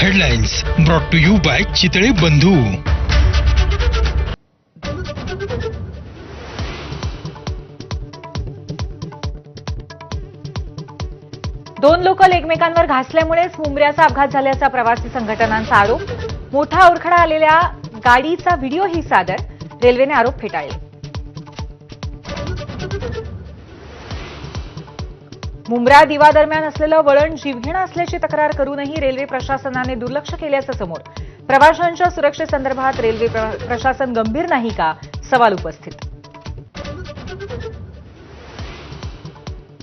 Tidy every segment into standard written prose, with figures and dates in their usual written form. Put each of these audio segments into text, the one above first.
Headlines brought to you by Chitale Bandhu. दोन local एकमेकांवर घासल्यामुळेच मुंबऱ्याचा अपघात झाल्याचा प्रवासी संघटनांचा आरोप. मोठा अडथळा आलेल्या गाडीचा व्हिडिओही सादर. रेल्वेने आरोप फेटाळले. मुंब्रा दिवा दरम्यान असलेलं वळण जीवघेणं असल्याची तक्रार करूनही रेल्वे प्रशासनाने दुर्लक्ष केल्याचं समोर. प्रवाशांच्या सुरक्षेसंदर्भात रेल्वे प्रशासन गंभीर नाही का, सवाल उपस्थित.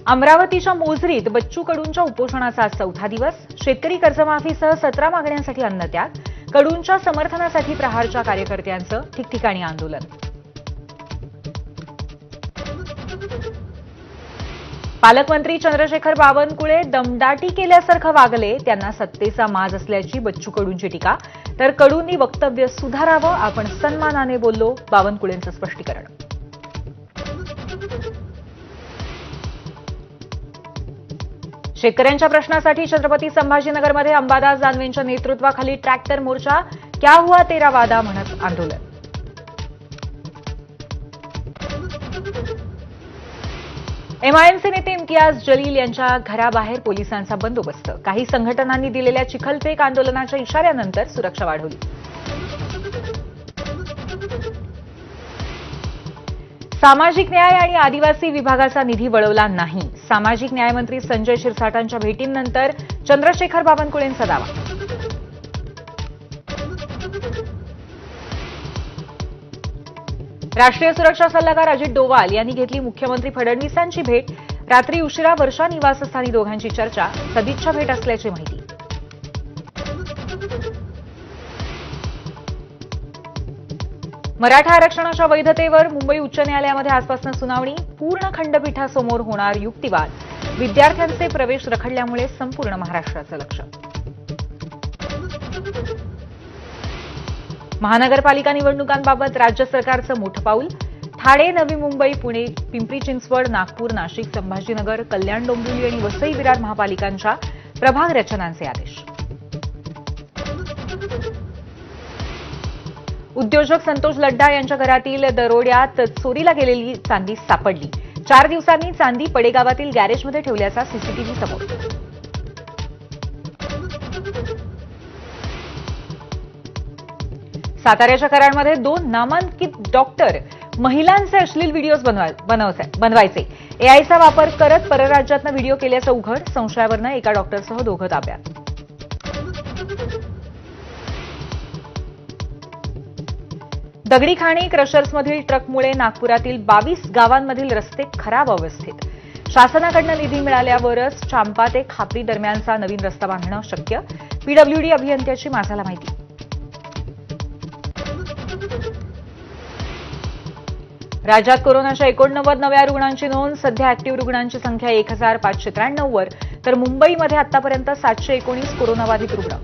अमरावतीच्या मोझरीत बच्चू कडूंच्या उपोषणाचा आज 4था दिवस. शेतकरी कर्जमाफीसह 17 मागण्यांसाठी अन्नत्याग. कडूंच्या समर्थनासाठी प्रहारच्या कार्यकर्त्यांचं ठिकठिकाणी आंदोलन. पालकमंत्री चंद्रशेखर बावनकुळे दमदाटी केल्यासारखं वागले. त्यांना सत्तेचा माज असल्याची बच्चू कडूंची टीका. तर कडूंनी वक्तव्य सुधारावं, आपण सन्मानाने बोललो, बावनकुळेंचं स्पष्टीकरण. शेतकऱ्यांच्या प्रश्नासाठी छत्रपती संभाजीनगरमध्ये अंबादास दानवेंच्या नेतृत्वाखाली ट्रॅक्टर मोर्चा. क्या हुआ तेरा वादा म्हणत आंदोलन. एमआयएमचे नेते इम्तियाज जलील यांच्या घराबाहेर पोलिसांचा बंदोबस्त. काही संघटनांनी दिलेल्या चिखलफेक आंदोलनाच्या इशाऱ्यानंतर सुरक्षा वाढवली. सामाजिक न्याय आणि आदिवासी विभागाचा निधी वळवला नाही. सामाजिक न्यायमंत्री संजय शिरसाटांच्या भेटीनंतर चंद्रशेखर बावनकुळेंचा दावा. राष्ट्रीय सुरक्षा सल्लागार अजित डोवाल यांनी घेतली मुख्यमंत्री फडणवीसांची भेट. रात्री उशिरा वर्षा निवासस्थानी दोघांची चर्चा. सदिच्छा भेट असल्याची माहिती. मराठा आरक्षणाच्या वैधतेवर मुंबई उच्च न्यायालयामध्ये आजपासून सुनावणी. पूर्ण खंडपीठासमोर होणार युक्तिवाद. विद्यार्थ्यांचे प्रवेश रखडल्यामुळे संपूर्ण महाराष्ट्राचं लक्ष. महानगरपालिका निवडणुकांबाबत राज्य सरकारचं मोठं पाऊल. ठाणे, नवी मुंबई, पुणे, पिंपरी चिंचवड, नागपूर, नाशिक, संभाजीनगर, कल्याण, डोंबिवली आणि वसई विरार महापालिकांच्या प्रभाग रचनांचे आदेश. उद्योजक संतोष लड्डा यांच्या घरातील दरोड्यात चोरीला गेलेली चांदी सापडली. 4 दिवसांनी चांदी पडेगावातील गॅरेजमध्ये ठेवल्याचा सीसीटीव्ही समोर. साताऱ्याच्या कराडमध्ये 2 नामांकित डॉक्टर महिलांचे अश्लील व्हिडिओज बनवायचे. एआयचा वापर करत परराज्यातनं व्हिडिओ केल्याचं उघड. संशयावरनं एका डॉक्टरसह 2 ताब्यात. दगडी खाणी क्रशर्समधील ट्रकमुळे नागपुरातील 22 गावांमधील रस्ते खराब अवस्थेत. शासनाकडून निधी मिळाल्यावरच चांपा ते खापरी दरम्यानचा नवीन रस्ता बांधणं शक्य. पीडब्ल्यूडी अभियंत्याची माझाला माहिती. राज्यात कोरोनाच्या 89 नव्या रुग्णांची नोंद. सध्या अॅक्टिव्ह रुग्णांची संख्या 1593 वर. तर मुंबईमध्ये आतापर्यंत 719 कोरोनाबाधित रुग्ण.